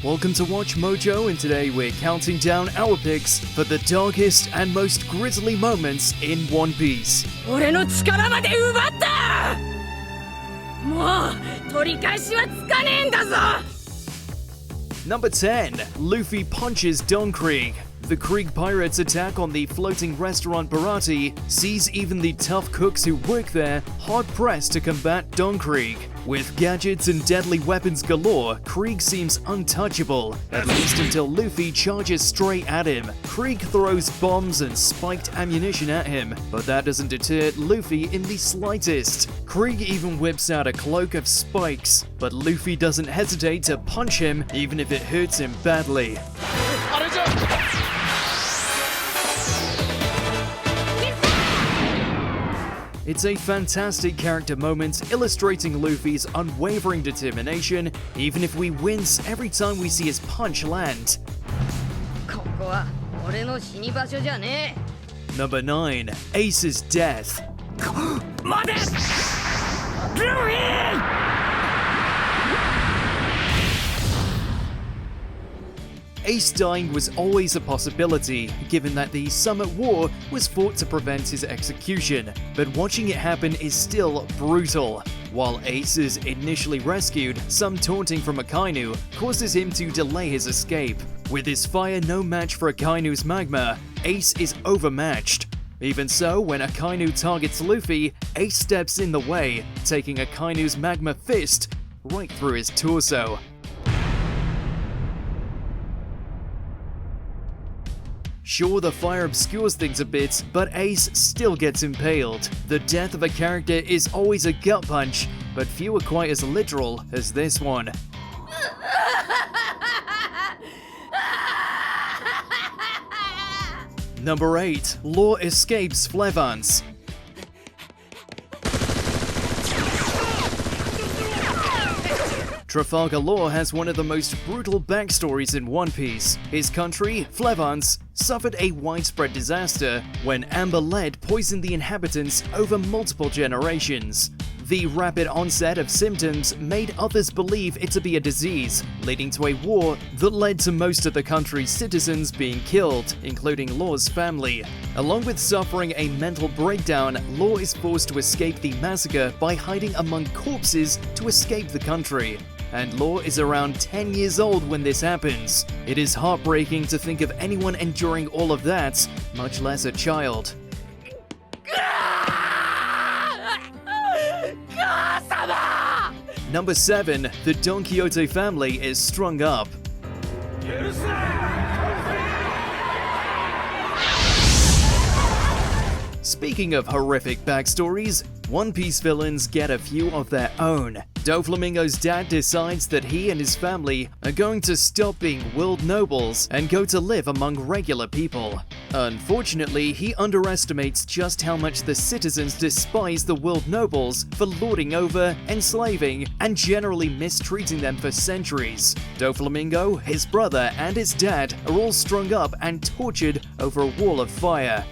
Welcome to Watch Mojo, and today we're counting down our picks for the darkest and most grisly moments in One Piece. 俺の力まで奪った!もう取り返しはつかねえんだぞ! Number 10. Luffy punches Don Krieg. The Krieg pirates' attack on the floating restaurant Barati sees even the tough cooks who work there hard-pressed to combat Don Krieg. With gadgets and deadly weapons galore, Krieg seems untouchable, at least until Luffy charges straight at him. Krieg throws bombs and spiked ammunition at him, but that doesn't deter Luffy in the slightest. Krieg even whips out a cloak of spikes, but Luffy doesn't hesitate to punch him even if it hurts him badly. It's a fantastic character moment illustrating Luffy's unwavering determination, even if we wince every time we see his punch land. ここは俺の死に場所じゃねえ. Number 9. Ace's death. 待て! ルフィ! Ace dying was always a possibility, given that the Summit War was fought to prevent his execution, but watching it happen is still brutal. While Ace is initially rescued, some taunting from Akainu causes him to delay his escape. With his fire no match for Akainu's magma, Ace is overmatched. Even so, when Akainu targets Luffy, Ace steps in the way, taking Akainu's magma fist right through his torso. Sure, the fire obscures things a bit, but Ace still gets impaled. The death of a character is always a gut punch, but few are quite as literal as this one. Number 8. Law escapes Flevance. Trafalgar Law has one of the most brutal backstories in One Piece. His country, Flevance, suffered a widespread disaster when amber lead poisoned the inhabitants over multiple generations. The rapid onset of symptoms made others believe it to be a disease, leading to a war that led to most of the country's citizens being killed, including Law's family. Along with suffering a mental breakdown, Law is forced to escape the massacre by hiding among corpses to escape the country. And Law is around 10 years old when this happens. It is heartbreaking to think of anyone enduring all of that, much less a child. Number 7. The Donquixote family is strung up. Speaking of horrific backstories, One Piece villains get a few of their own. Doflamingo's dad decides that he and his family are going to stop being world nobles and go to live among regular people. Unfortunately, he underestimates just how much the citizens despise the world nobles for lording over, enslaving, and generally mistreating them for centuries. Doflamingo, his brother, and his dad are all strung up and tortured over a wall of fire.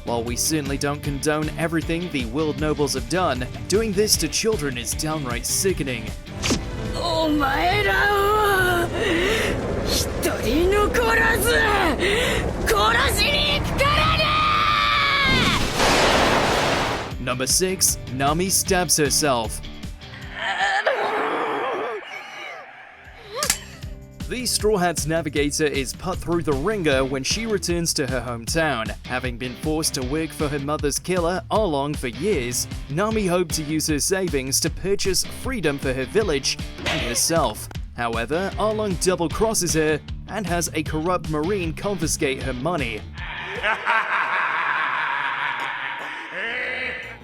While we certainly don't condone everything the world nobles have done, doing this to children is downright sickening. Number 6. Nami stabs herself. The Straw Hat's navigator is put through the ringer when she returns to her hometown. Having been forced to work for her mother's killer, Arlong, for years, Nami hoped to use her savings to purchase freedom for her village and herself. However, Arlong double-crosses her and has a corrupt marine confiscate her money.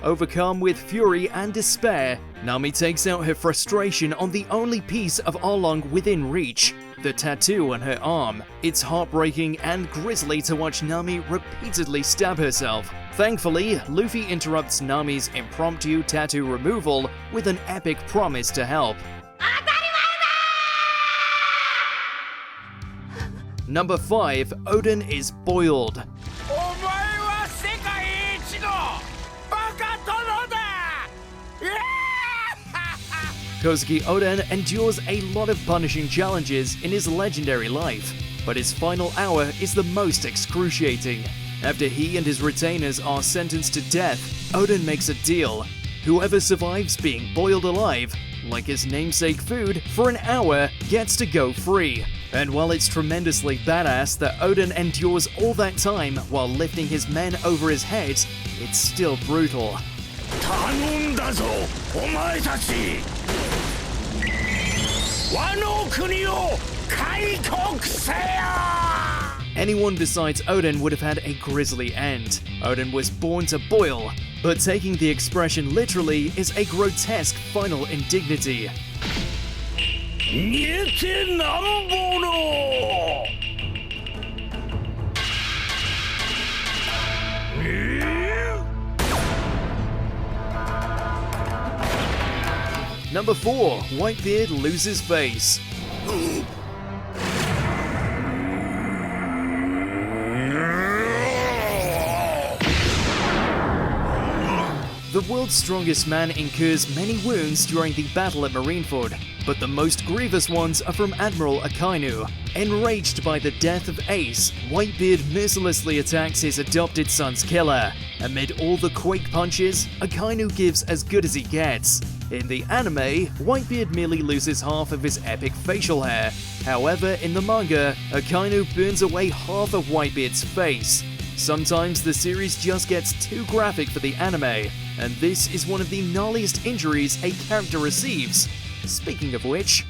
Overcome with fury and despair, Nami takes out her frustration on the only piece of Arlong within reach, the tattoo on her arm. It's heartbreaking and grisly to watch Nami repeatedly stab herself. Thankfully, Luffy interrupts Nami's impromptu tattoo removal with an epic promise to help. Number 5. Oden is boiled. Kozuki Oden endures a lot of punishing challenges in his legendary life, but his final hour is the most excruciating. After he and his retainers are sentenced to death, Oden makes a deal. Whoever survives being boiled alive, like his namesake food, for an hour gets to go free. And while it's tremendously badass that Oden endures all that time while lifting his men over his head, it's still brutal. Anyone besides Oden would have had a grisly end. Oden was born to boil, but taking the expression literally is a grotesque final indignity. Number 4. Whitebeard loses face. The world's strongest man incurs many wounds during the battle at Marineford, but the most grievous ones are from Admiral Akainu. Enraged by the death of Ace, Whitebeard mercilessly attacks his adopted son's killer. Amid all the quake punches, Akainu gives as good as he gets. In the anime, Whitebeard merely loses half of his epic facial hair. However, in the manga, Akainu burns away half of Whitebeard's face. Sometimes the series just gets too graphic for the anime, and this is one of the gnarliest injuries a character receives. Speaking of which...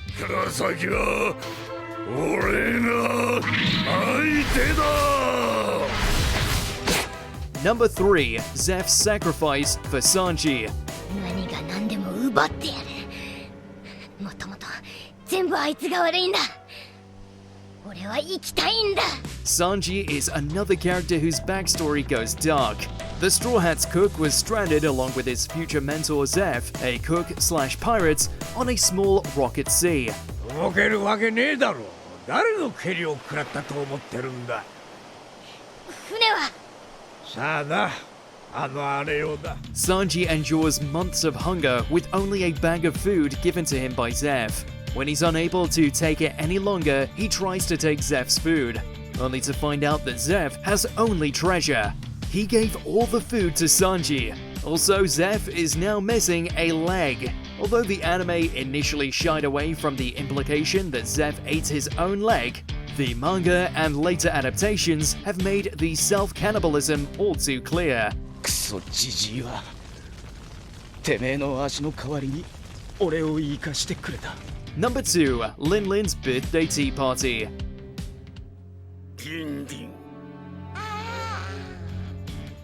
Number 3. Zeff's sacrifice for Sanji. Sanji is another character whose backstory goes dark. The Straw Hat's cook was stranded along with his future mentor Zeff, a cook/pirate, on a small rock at sea. Sanji endures months of hunger with only a bag of food given to him by Zeff. When he's unable to take it any longer, he tries to take Zeff's food, only to find out that Zeff has only treasure. He gave all the food to Sanji. Also, Zeff is now missing a leg. Although the anime initially shied away from the implication that Zeff ate his own leg, the manga and later adaptations have made the self-cannibalism all too clear. Number 2. Linlin's birthday tea party.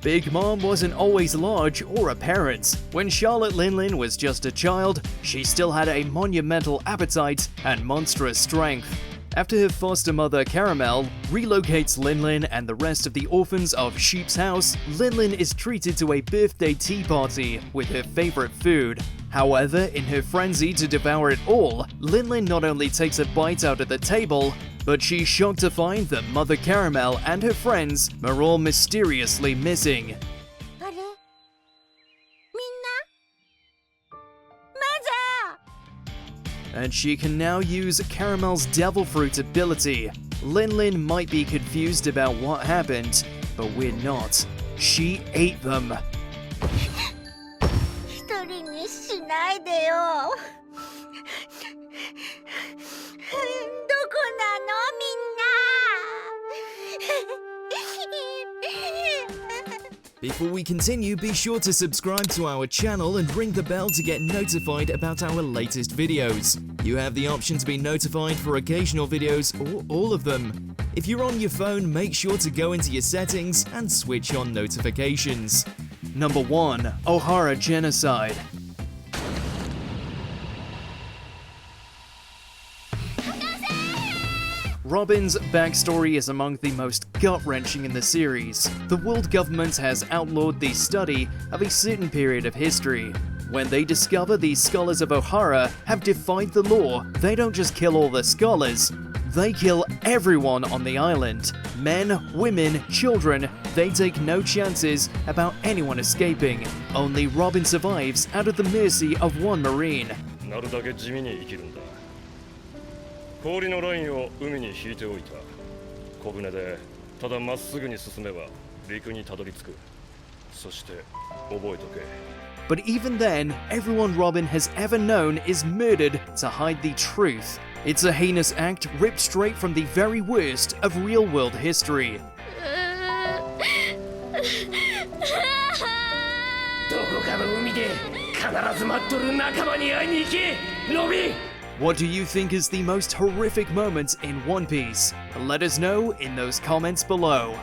Big Mom wasn't always large or apparent. When Charlotte Linlin was just a child, she still had a monumental appetite and monstrous strength. After her foster mother Caramel relocates Linlin and the rest of the orphans of Sheep's House, Linlin is treated to a birthday tea party with her favorite food. However, in her frenzy to devour it all, Linlin not only takes a bite out of the table, but she's shocked to find that Mother Caramel and her friends are all mysteriously missing. And she can now use Caramel's Devil Fruit ability. Linlin might be confused about what happened, but we're not. She ate them. Before we continue, be sure to subscribe to our channel and ring the bell to get notified about our latest videos. You have the option to be notified for occasional videos or all of them. If you're on your phone, make sure to go into your settings and switch on notifications. Number 1. Ohara genocide. Robin's backstory is among the most gut-wrenching in the series. The world government has outlawed the study of a certain period of history. When they discover the scholars of Ohara have defied the law, they don't just kill all the scholars, they kill everyone on the island. Men, women, children, they take no chances about anyone escaping. Only Robin survives out of the mercy of one Marine. なるだけ地味に生きるんだ。氷のラインを海に引いておいた。小舟でただまっすぐに進めば陸にたどり着く。そして覚えとけ。But even then, everyone Robin has ever known is murdered to hide the truth. It's a heinous act ripped straight from the very worst of real-world history. どこかの海で必ず待っとる仲間に会いに行け、ロビン。 What do you think is the most horrific moment in One Piece? Let us know in those comments below.